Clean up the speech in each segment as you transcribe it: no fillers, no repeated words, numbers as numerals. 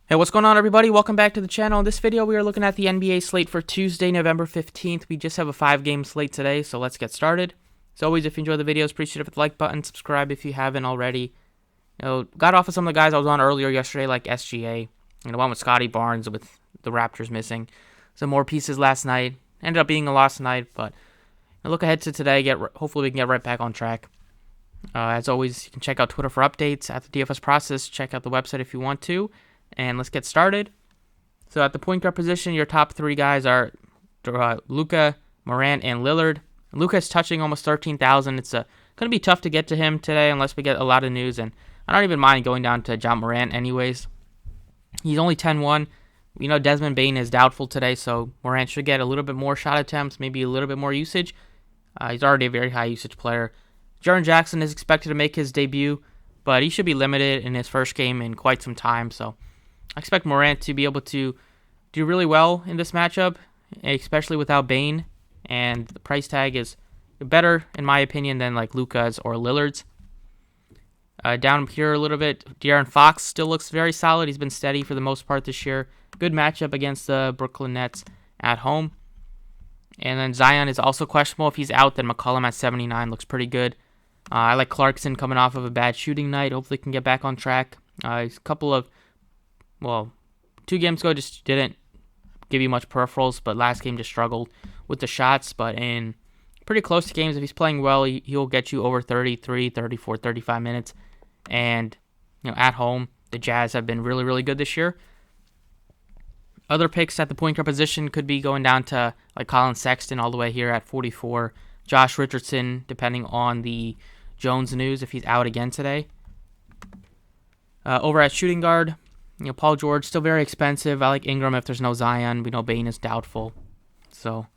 Hey, what's going on, everybody? Welcome back to the channel. In this video, we are looking at the NBA slate for Tuesday, November 15th. We just have a 5-game slate today, so let's get started. As always, if you enjoy the videos, appreciate it with the like button, subscribe if you haven't already. Got off of some of the guys I was on earlier yesterday, like SGA. One with Scotty Barnes with the Raptors missing. Some more pieces last night. Ended up being a lost night, but look ahead to today. Hopefully we can get right back on track. As always, you can check out Twitter for updates at the DFS process. Check out the website if you want to. And let's get started. So at the point guard position, your top three guys are Luka, Morant, and Lillard. Luka's touching almost 13,000. It's going to be tough to get to him today unless we get a lot of news. And I don't even mind going down to John Morant anyways. He's only 10-1. We know Desmond Bane is doubtful today, so Morant should get a little bit more shot attempts, maybe a little bit more usage. He's already a very high usage player. Jaren Jackson is expected to make his debut, but he should be limited in his first game in quite some time, so I expect Morant to be able to do really well in this matchup, especially without Bane, and the price tag is better, in my opinion, than like Luka's or Lillard's. Down here a little bit, De'Aaron Fox still looks very solid. He's been steady for the most part this year. Good matchup against the Brooklyn Nets at home. And then Zion is also questionable. If he's out, then McCollum at 79 looks pretty good. I like Clarkson coming off of a bad shooting night. Hopefully can get back on track. He's a couple of 2 games ago just didn't give you much peripherals, but last game just struggled with the shots. But in pretty close to games, if he's playing well, he'll get you over 33, 34, 35 minutes. And at home, the Jazz have been really, really good this year. Other picks at the point guard position could be going down to like Colin Sexton all the way here at 44. Josh Richardson, depending on the Jones news, if he's out again today. Over at shooting guard, Paul George, still very expensive. I like Ingram if there's no Zion. We know Bane is doubtful. So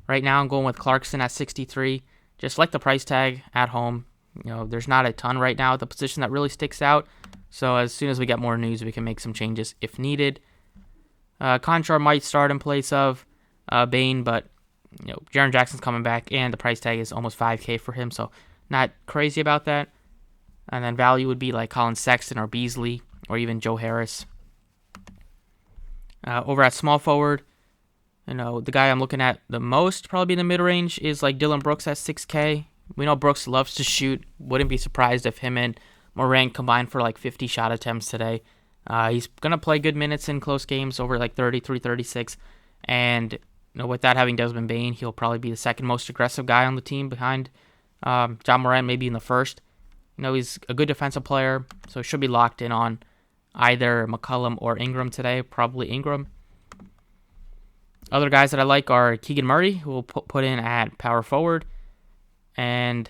right now I'm going with Clarkson at 63. Just like the price tag at home. There's not a ton right now at the position that really sticks out. So as soon as we get more news, we can make some changes if needed. Conchar might start in place of Bane, but Jaren Jackson's coming back, and the price tag is almost $5K for him, so not crazy about that. And then value would be like Colin Sexton or Beasley or even Joe Harris. Over at small forward, the guy I'm looking at the most, probably in the mid-range, is like Dylan Brooks at 6K. We know Brooks loves to shoot. Wouldn't be surprised if him and Morant combined for like 50 shot attempts today. He's going to play good minutes in close games over like 33, 36. And without having Desmond Bane, he'll probably be the second most aggressive guy on the team behind John Morant, maybe in the first. He's a good defensive player, so he should be locked in on either McCollum or Ingram today, probably Ingram. Other guys that I like are Keegan Murray, who will put in at power forward. And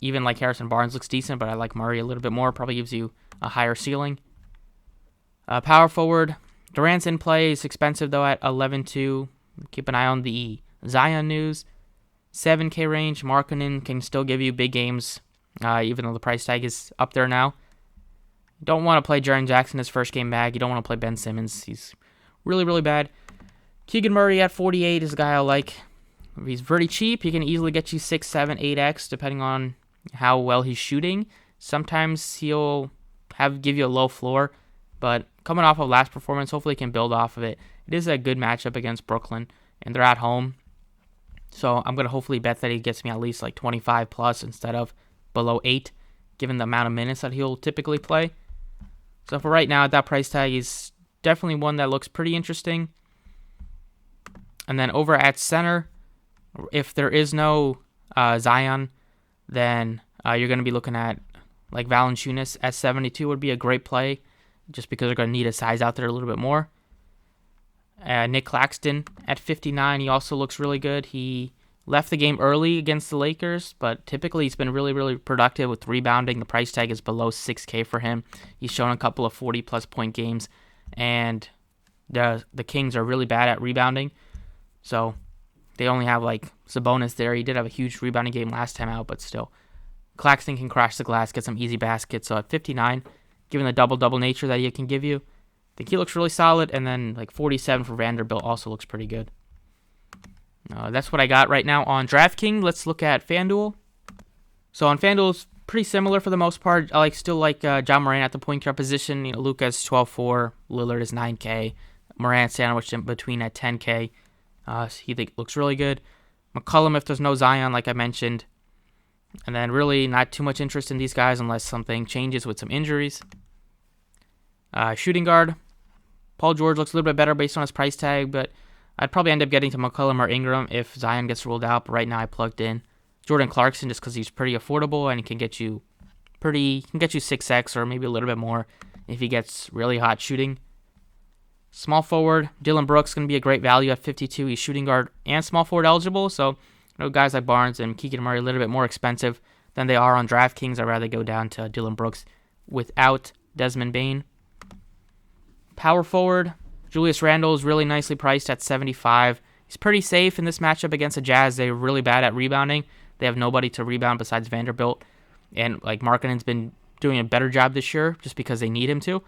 even like Harrison Barnes looks decent, but I like Murray a little bit more. Probably gives you a higher ceiling. Power forward, Durant's in play. He's expensive, though, at 11.2. Keep an eye on the Zion news. 7K range, Markkanen can still give you big games, even though the price tag is up there now. Don't want to play Jaren Jackson his first game back. You don't want to play Ben Simmons. He's really, really bad. Keegan Murray at 48 is a guy I like. He's pretty cheap. He can easily get you 6, 7, 8X, depending on how well he's shooting. Sometimes he'll give you a low floor, but coming off of last performance, hopefully he can build off of it. It is a good matchup against Brooklyn, and they're at home. So I'm going to hopefully bet that he gets me at least like 25 plus instead of below 8, given the amount of minutes that he'll typically play. So for right now, at that price tag, he's definitely one that looks pretty interesting. And then over at center, if there is no Zion, then you're going to be looking at like Valanciunas at 72 would be a great play, just because they're going to need a size out there a little bit more. Nick Claxton at 59, he also looks really good. He left the game early against the Lakers, but typically he's been really, really productive with rebounding. The price tag is below 6K for him. He's shown a couple of 40-plus point games, and the Kings are really bad at rebounding. So they only have like Sabonis there. He did have a huge rebounding game last time out, but still. Claxton can crash the glass, get some easy baskets. So at 59, given the double-double nature that he can give you, I think he looks really solid. And then like 47 for Vanderbilt also looks pretty good. That's what I got right now on DraftKings. Let's look at FanDuel. So on FanDuel, pretty similar for the most part. I still like John Moran at the point guard position. Luka's 12.4, Lillard is 9K, Moran sandwiched in between at 10K. He looks really good. McCollum, if there's no Zion, like I mentioned. And then really not too much interest in these guys unless something changes with some injuries. Shooting guard, Paul George looks a little bit better based on his price tag, but I'd probably end up getting to McCollum or Ingram if Zion gets ruled out. But right now I plugged in Jordan Clarkson just because he's pretty affordable and he can get you 6x or maybe a little bit more if he gets really hot shooting. Small forward, Dylan Brooks going to be a great value at 52. He's shooting guard and small forward eligible, so guys like Barnes and Keegan Murray a little bit more expensive than they are on DraftKings. I'd rather go down to Dylan Brooks without Desmond Bane. Power forward, Julius Randle is really nicely priced at 75. He's pretty safe in this matchup against the Jazz. They're really bad at rebounding. They have nobody to rebound besides Vanderbilt. And Markkanen's been doing a better job this year just because they need him to.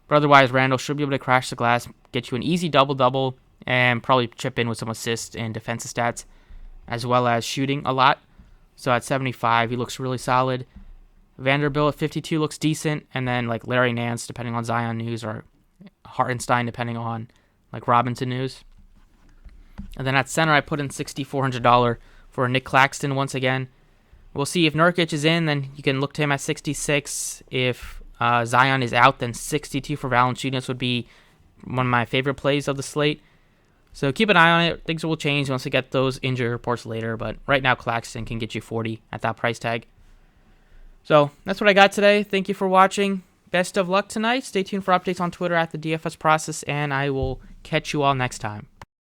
But otherwise, Randle should be able to crash the glass, get you an easy double-double, and probably chip in with some assists and defensive stats, as well as shooting a lot. So at 75, he looks really solid. Vanderbilt at 52 looks decent. And then Larry Nance, depending on Zion news, or Hartenstein, depending on Robinson news. And then at center, I put in $6,400 for Nick Claxton once again. We'll see if Nurkic is in, then you can look to him at 66. If Zion is out, then 62 for Valanciunas would be one of my favorite plays of the slate. So keep an eye on it. Things will change once we get those injury reports later, but right now Claxton can get you 40 at that price tag. So that's what I got today. Thank you for watching. Best of luck tonight. Stay tuned for updates on Twitter at the DFS Process, and I will catch you all next time.